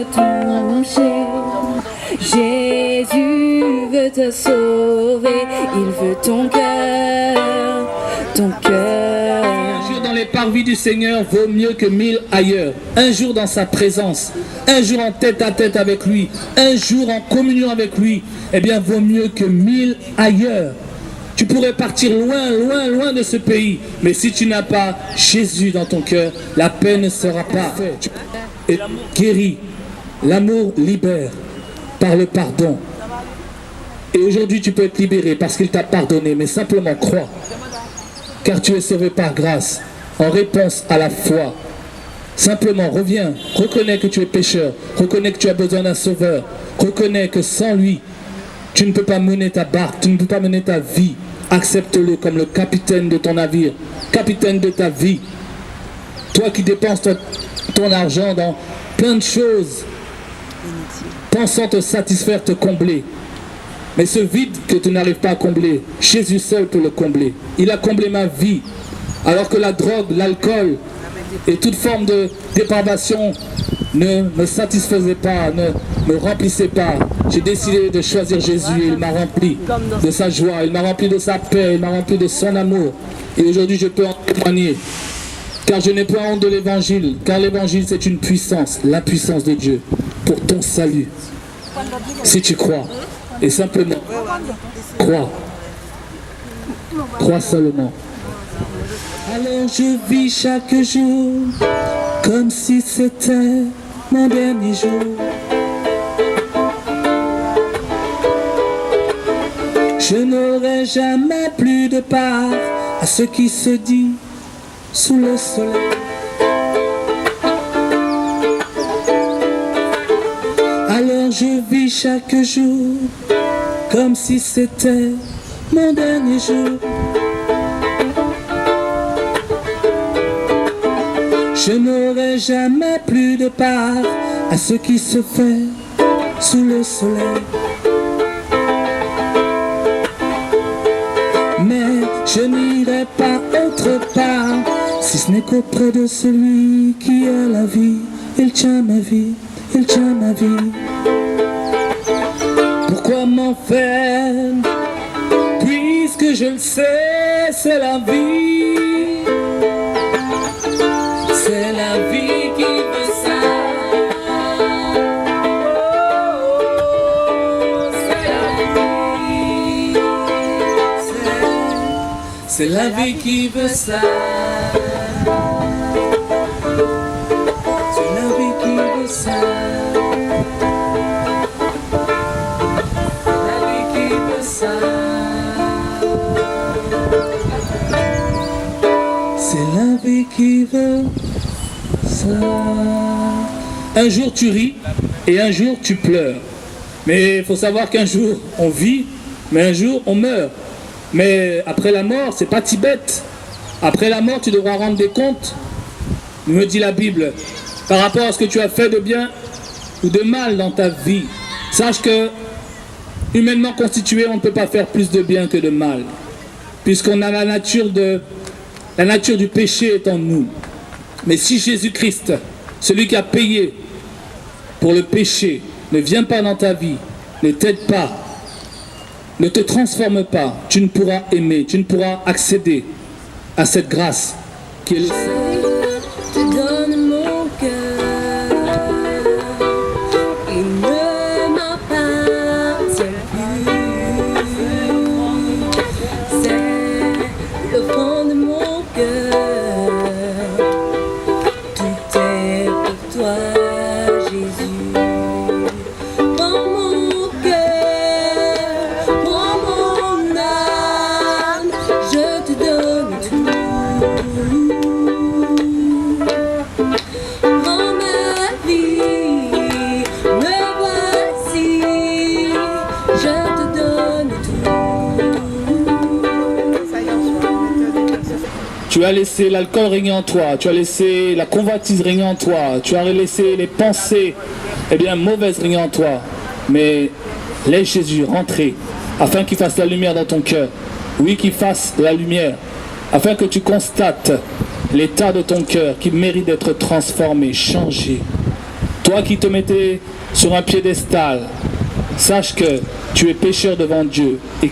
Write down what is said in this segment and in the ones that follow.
te toucher. Jésus veut te sauver, il veut ton cœur, ton cœur. Un jour dans les parvis du Seigneur vaut mieux que 1000 ailleurs. Un jour dans sa présence, un jour en tête à tête avec lui, un jour en communion avec lui, eh bien vaut mieux que 1000 ailleurs. Tu pourrais partir loin, loin, loin de ce pays, mais si tu n'as pas Jésus dans ton cœur, la paix ne sera pas guérie. L'amour libère par le pardon. Et aujourd'hui, tu peux être libéré parce qu'il t'a pardonné, mais simplement crois, car tu es sauvé par grâce, en réponse à la foi. Simplement, reviens, reconnais que tu es pécheur, reconnais que tu as besoin d'un sauveur, reconnais que sans lui, tu ne peux pas mener ta barque, tu ne peux pas mener ta vie. Accepte-le comme le capitaine de ton navire, capitaine de ta vie. Toi qui dépenses ton argent dans plein de choses, pensant te satisfaire, te combler. Mais ce vide que tu n'arrives pas à combler, Jésus seul peut le combler. Il a comblé ma vie, alors que la drogue, l'alcool et toute forme de dépravation ne me satisfaisait pas, ne me remplissait pas. J'ai décidé de choisir Jésus et il m'a rempli de sa joie, il m'a rempli de sa paix, il m'a rempli de son amour. Et aujourd'hui je peux en témoigner, car je n'ai pas honte de l'évangile, car l'évangile c'est une puissance, la puissance de Dieu pour ton salut. Si tu crois, et simplement crois, crois seulement. Alors je vis chaque jour comme si c'était mon dernier jour. Je n'aurai jamais plus de part à ce qui se dit sous le soleil. Alors je vis chaque jour comme si c'était mon dernier jour. Je n'aurai jamais plus de part à ce qui se fait sous le soleil. Mais je n'irai pas autre part, si ce n'est qu'auprès de celui qui a la vie. Il tient ma vie, il tient ma vie. Pourquoi m'en faire, puisque je le sais, c'est la vie. C'est la vie qui veut ça. Oh, c'est la vie. C'est la vie qui veut ça. C'est la vie qui veut ça. La vie qui veut ça. C'est la vie qui veut ça. Un jour tu ris et un jour tu pleures. Mais il faut savoir qu'un jour on vit, mais un jour on meurt. Mais après la mort, c'est pas Tibet. Après la mort, tu devras rendre des comptes, me dit la Bible, par rapport à ce que tu as fait de bien ou de mal dans ta vie. Sache que, humainement constitué, on ne peut pas faire plus de bien que de mal, puisqu'on a la nature du péché est en nous. Mais si Jésus-Christ, celui qui a payé pour le péché, ne vient pas dans ta vie, ne t'aide pas, ne te transforme pas, tu ne pourras aimer, tu ne pourras accéder à cette grâce qui est le Seigneur. Je te donne mon cœur, il ne m'appartient plus. C'est le fond de mon cœur, tout est pour toi, Jésus. Prends mon cœur, prends mon âme, je te donne tout. Prends ma vie, me voici, je te donne tout. Tu as laissé l'alcool régner en toi, tu as laissé la convoitise régner en toi, tu as laissé les pensées mauvaises régner en toi. Mais laisse Jésus rentrer afin qu'il fasse la lumière dans ton cœur. Oui, qu'il fasse la lumière afin que tu constates l'état de ton cœur qui mérite d'être transformé, changé. Toi qui te mettais sur un piédestal, sache que tu es pécheur devant Dieu et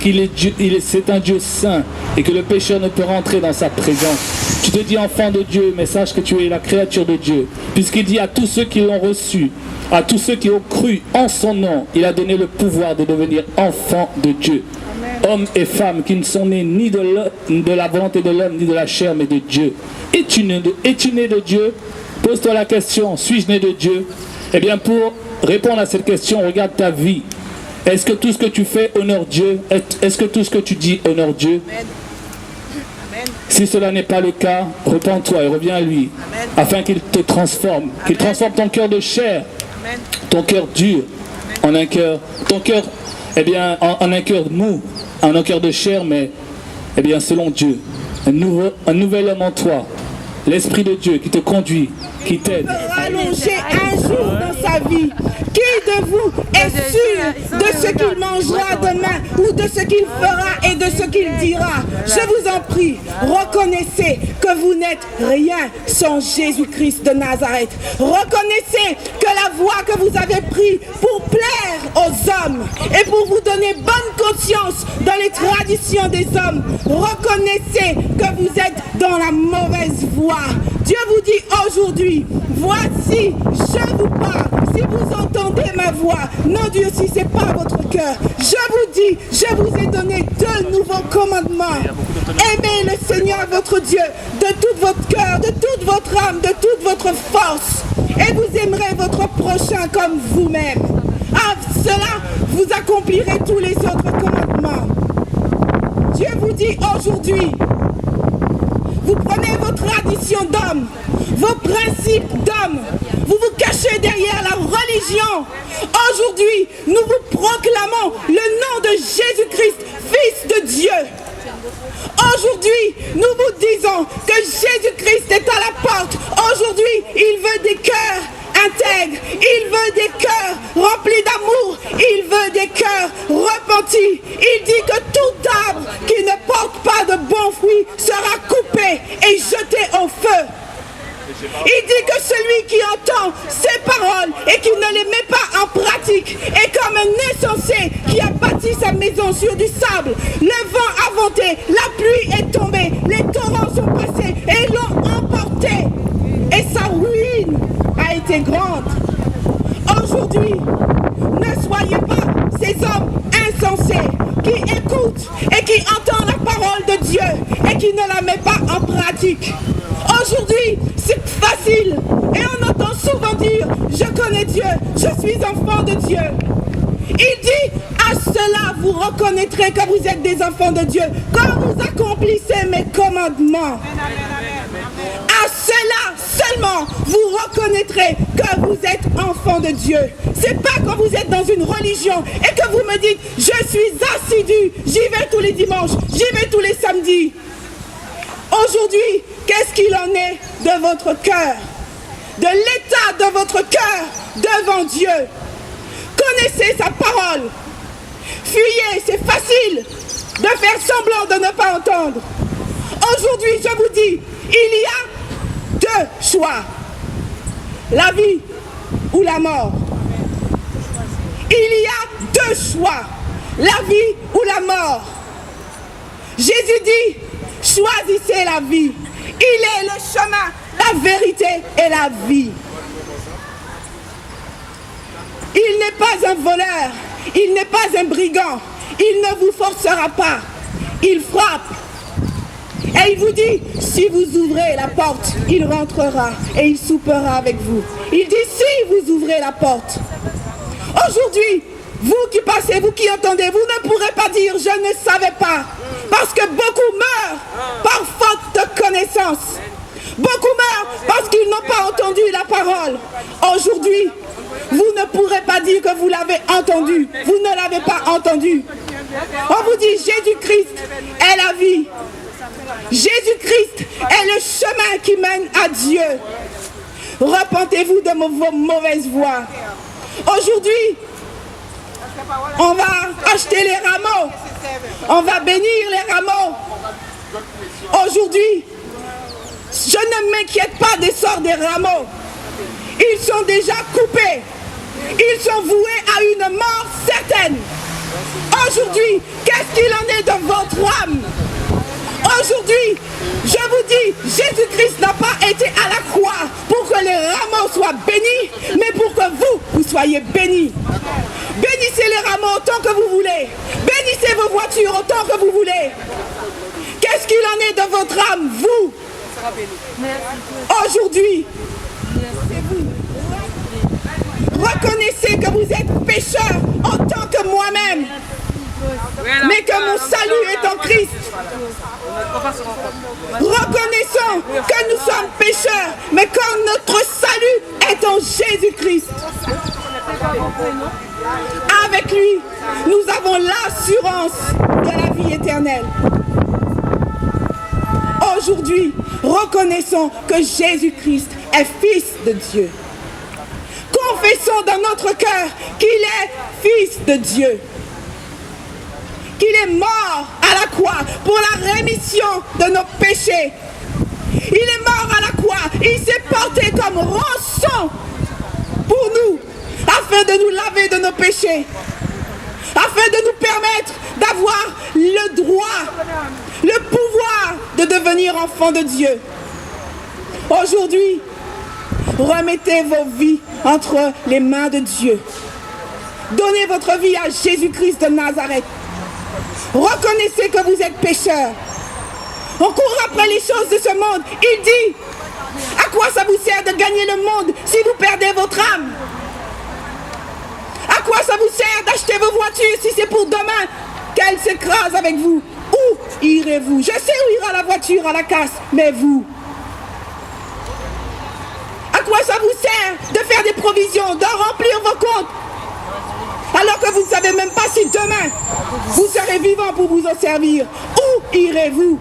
c'est un Dieu saint et que le pécheur ne peut rentrer dans sa présence. Tu te dis enfant de Dieu, mais sache que tu es la créature de Dieu, puisqu'il dit à tous ceux qui l'ont reçu, à tous ceux qui ont cru en son nom, il a donné le pouvoir de devenir enfants de Dieu. Hommes et femmes qui ne sont nés ni de la volonté de l'homme, ni de la chair, mais de Dieu. Es-tu né de Dieu? Pose-toi la question, suis-je né de Dieu? Eh bien, pour répondre à cette question, regarde ta vie. Est-ce que tout ce que tu fais honore Dieu? Est-ce que tout ce que tu dis honore Dieu? Si cela n'est pas le cas, repens-toi et reviens à lui, afin qu'il te transforme, qu'il transforme ton cœur de chair, ton cœur dur, en un cœur, ton cœur, eh bien, en un cœur mou, en un cœur de chair, mais, eh bien, selon Dieu, un nouvel homme en toi, l'Esprit de Dieu qui te conduit, qui t'aide. Rallonger un jour dans sa vie. Qui de vous est sûr de ce qu'il mangera demain ou de ce qu'il fera et de ce qu'il dira? Je vous en prie, reconnaissez que vous n'êtes rien sans Jésus-Christ de Nazareth. Reconnaissez que la voie que vous avez prise pour plaire aux hommes et pour vous donner bonne conscience dans les traditions des hommes, reconnaissez que vous êtes dans la mauvaise voie. Dieu vous dit aujourd'hui, voici, je vous parle. Si vous entendez ma voix, non Dieu, si ce n'est pas votre cœur, je vous dis, je vous ai donné 2 nouveaux commandements. Aimez le Seigneur votre Dieu de tout votre cœur, de toute votre âme, de toute votre force. Et vous aimerez votre prochain comme vous-même. À cela, vous accomplirez tous les autres commandements. Dieu vous dit aujourd'hui, vous prenez vos traditions d'hommes, vos principes d'hommes, vous vous cachez derrière la religion. Aujourd'hui, nous vous proclamons le nom de Jésus-Christ, Fils de Dieu. Aujourd'hui, nous vous disons que Jésus-Christ est à la porte. Aujourd'hui, il veut des cœurs intègres, il veut des cœurs remplis d'amour, il veut des cœurs repentis. Il dit que tout arbre qui ne porte pas de bons fruits sera coupé et jeté au feu. Il dit que celui qui entend ces paroles et qui ne les met pas en pratique est comme un insensé qui a bâti sa maison sur du sable. Le vent a venté, la pluie est tombée, les torrents sont passés et l'ont emporté. Et sa ruine a été grande. Aujourd'hui, ne soyez pas ces hommes insensés qui écoutent et qui entendent la parole de Dieu et qui ne la mettent pas en pratique. Aujourd'hui, c'est facile et on entend souvent dire « Je connais Dieu, je suis enfant de Dieu ». Il dit « À cela, vous reconnaîtrez que vous êtes des enfants de Dieu quand vous accomplissez mes commandements. » À cela seulement, vous reconnaîtrez que vous êtes enfants de Dieu. C'est pas quand vous êtes dans une religion et que vous me dites « Je suis assidu, j'y vais tous les dimanches, j'y vais tous les samedis ». Aujourd'hui, qu'est-ce qu'il en est de votre cœur? De l'état de votre cœur devant Dieu. Connaissez sa parole. Fuyez, c'est facile de faire semblant de ne pas entendre. Aujourd'hui, je vous dis, il y a 2 choix. La vie ou la mort. Il y a 2 choix. La vie ou la mort. Jésus dit, choisissez la vie. Il est le chemin, la vérité et la vie. Il n'est pas un voleur, il n'est pas un brigand, il ne vous forcera pas, il frappe. Et il vous dit, si vous ouvrez la porte, il rentrera et il soupera avec vous. Il dit, si vous ouvrez la porte. Aujourd'hui, vous qui passez, vous qui entendez, vous ne pourrez pas dire, je ne savais pas. Parce que beaucoup meurent par faute de connaissance. Beaucoup meurent parce qu'ils n'ont pas entendu la parole. Aujourd'hui, vous ne pourrez pas dire que vous l'avez entendu. Vous ne l'avez pas entendu. On vous dit Jésus-Christ est la vie. Jésus-Christ est le chemin qui mène à Dieu. Repentez-vous de vos mauvaises voies. Aujourd'hui, on va acheter les rameaux. On va bénir les rameaux. Aujourd'hui, je ne m'inquiète pas des sorts des rameaux. Ils sont déjà coupés. Ils sont voués à une mort certaine. Aujourd'hui, qu'est-ce qu'il en est de votre âme? Aujourd'hui, je vous dis, Jésus-Christ n'a pas été à la croix pour que les rameaux soient bénis, mais pour que vous soyez bénis. Bénissez les rameaux autant que vous voulez. Bénissez vos voitures autant que vous voulez. Qu'est-ce qu'il en est de votre âme, vous? Aujourd'hui, reconnaissez que vous êtes pécheurs autant que moi-même, mais que mon salut est en Christ. Reconnaissons que nous sommes pécheurs, mais que notre salut est en Jésus-Christ. Avec lui, nous avons l'assurance de la vie éternelle. Aujourd'hui, reconnaissons que Jésus-Christ est Fils de Dieu. Confessons dans notre cœur qu'il est Fils de Dieu. Qu'il est mort à la croix pour la rémission de nos péchés. Il est mort à la croix. Il s'est porté comme rançon pour nous, afin de nous laver de nos péchés, afin de nous permettre d'avoir le droit, le pouvoir de devenir enfants de Dieu. Aujourd'hui, remettez vos vies entre les mains de Dieu. Donnez votre vie à Jésus-Christ de Nazareth. Reconnaissez que vous êtes pécheurs. On court après les choses de ce monde. Il dit, à quoi ça vous sert de gagner le monde si vous perdez votre âme? À quoi ça vous sert d'acheter vos voitures si c'est pour demain qu'elles s'écrasent avec vous? Où irez-vous? Je sais où ira la voiture à la casse, mais vous? À quoi ça vous sert de faire des provisions, de remplir vos comptes, alors que vous ne savez même pas si demain vous serez vivant pour vous en servir? Où irez-vous?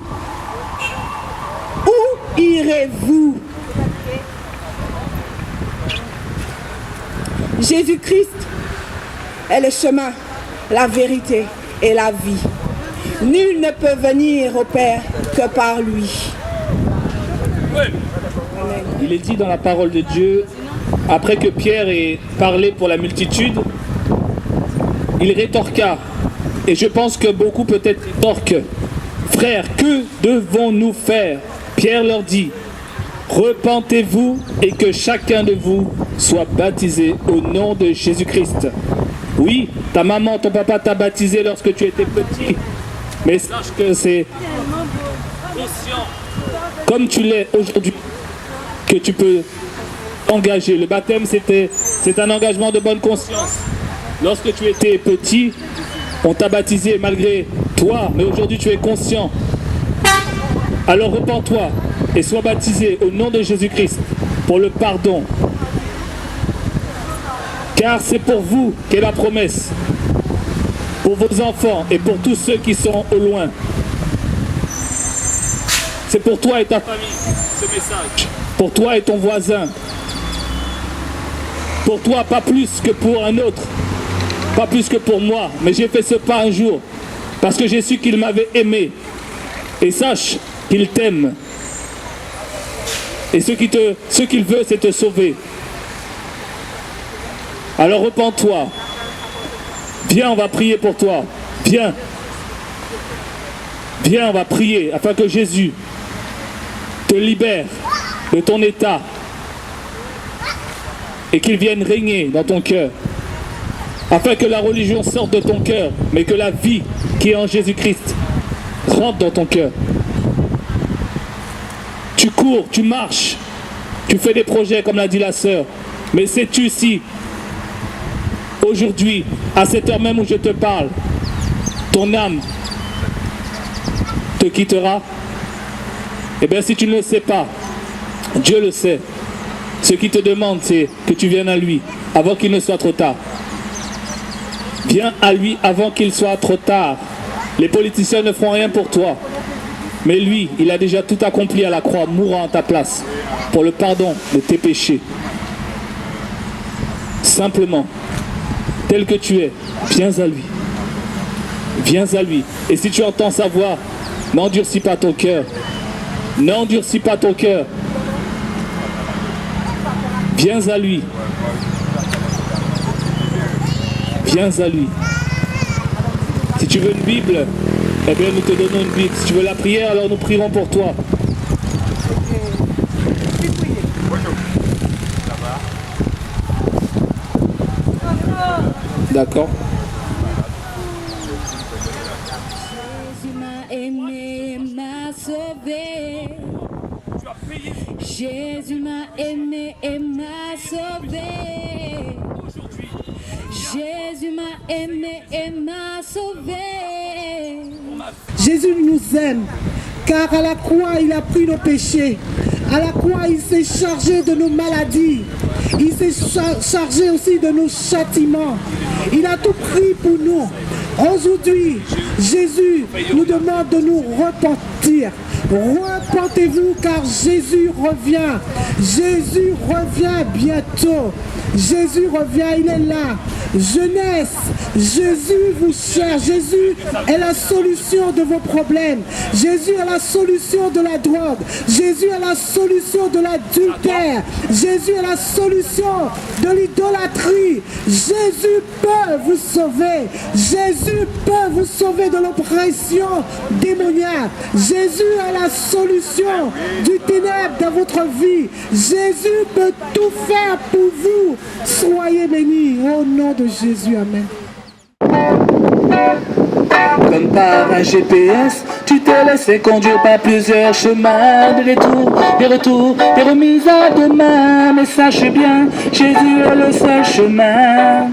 Où irez-vous? Jésus-Christ est le chemin, la vérité et la vie. Nul ne peut venir au Père que par lui. Il est dit dans la parole de Dieu, après que Pierre ait parlé pour la multitude, il rétorqua, et je pense que beaucoup peut-être rétorquent, « Frères, que devons-nous faire ?» Pierre leur dit, « Repentez-vous et que chacun de vous soit baptisé au nom de Jésus-Christ. » Oui, ta maman, ton papa t'a baptisé lorsque tu étais petit, mais sache que c'est conscient, comme tu l'es aujourd'hui, que tu peux t'engager. Le baptême, c'est un engagement de bonne conscience. Lorsque tu étais petit, on t'a baptisé malgré toi, mais aujourd'hui tu es conscient. Alors repens-toi et sois baptisé au nom de Jésus-Christ pour le pardon. Car c'est pour vous qu'est la promesse, pour vos enfants et pour tous ceux qui sont au loin. C'est pour toi et ta famille, ce message. Pour toi et ton voisin. Pour toi, pas plus que pour un autre. Pas plus que pour moi. Mais j'ai fait ce pas un jour parce que j'ai su qu'il m'avait aimé. Et sache qu'il t'aime. Et ce qu'il veut, c'est te sauver. Alors repens-toi. Viens, on va prier pour toi. Viens. Viens, on va prier afin que Jésus te libère de ton état et qu'il vienne régner dans ton cœur. Afin que la religion sorte de ton cœur, mais que la vie qui est en Jésus-Christ rentre dans ton cœur. Tu cours, tu marches, tu fais des projets comme l'a dit la sœur, mais sais-tu si aujourd'hui, à cette heure même où je te parle, ton âme te quittera? Eh bien, si tu ne le sais pas, Dieu le sait. Ce qu'il te demande, c'est que tu viennes à lui avant qu'il ne soit trop tard. Viens à lui avant qu'il soit trop tard. Les politiciens ne feront rien pour toi. Mais lui, il a déjà tout accompli à la croix, mourant à ta place, pour le pardon de tes péchés. Simplement, tel que tu es, viens à lui. Viens à lui. Et si tu entends sa voix, n'endurcis pas ton cœur. N'endurcis pas ton cœur. Viens à lui. Viens à lui. Si tu veux une Bible, eh bien nous te donnons une Bible. Si tu veux la prière, alors nous prierons pour toi. D'accord. Jésus m'a aimé, m'a sauvé. Jésus m'a aimé et m'a sauvé. Jésus m'a aimé et m'a sauvé. Jésus nous aime, car à la croix, il a pris nos péchés. À la croix, il s'est chargé de nos maladies. Il s'est chargé aussi de nos châtiments. Il a tout pris pour nous. Aujourd'hui, Jésus nous demande de nous repentir. Repentez-vous car Jésus revient. Jésus revient bientôt. Jésus revient, il est là. Jeunesse, Jésus vous cherche. Jésus est la solution de vos problèmes. Jésus est la solution de la drogue. Jésus est la solution de l'adultère. Jésus est la solution de l'idolâtrie. Jésus peut vous sauver. Jésus peut vous sauver de l'oppression démoniaque. Jésus est la solution du ténèbre dans votre vie. Jésus peut tout faire pour vous. Soyez bénis au nom de Jésus. Amen. Comme par un GPS, tu t'es laissé conduire par plusieurs chemins, de détours, des retours, des remises à demain. Mais sache bien, Jésus est le seul chemin.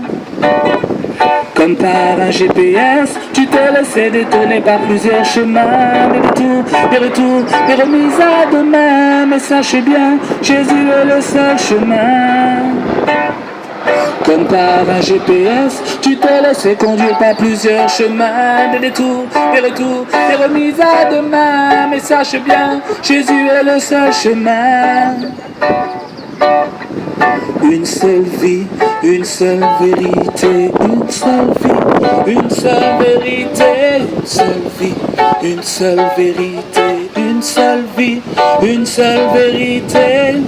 Comme par un GPS, tu t'es laissé détourner par plusieurs chemins, des détours, des retours, des remises à demain. Mais sache bien, Jésus est le seul chemin. Comme par un GPS, tu t'es laissé conduire par plusieurs chemins, des détours, des retours, des remises à demain. Mais sache bien, Jésus est le seul chemin. Une seule vie, une seule vérité, une seule vie, une seule vérité, une seule vie, une seule vérité, une seule vie, une seule vérité.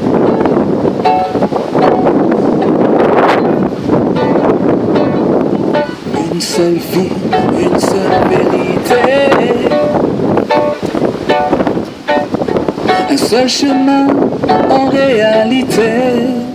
Une seule vie, une seule vérité. Un seul chemin en réalité.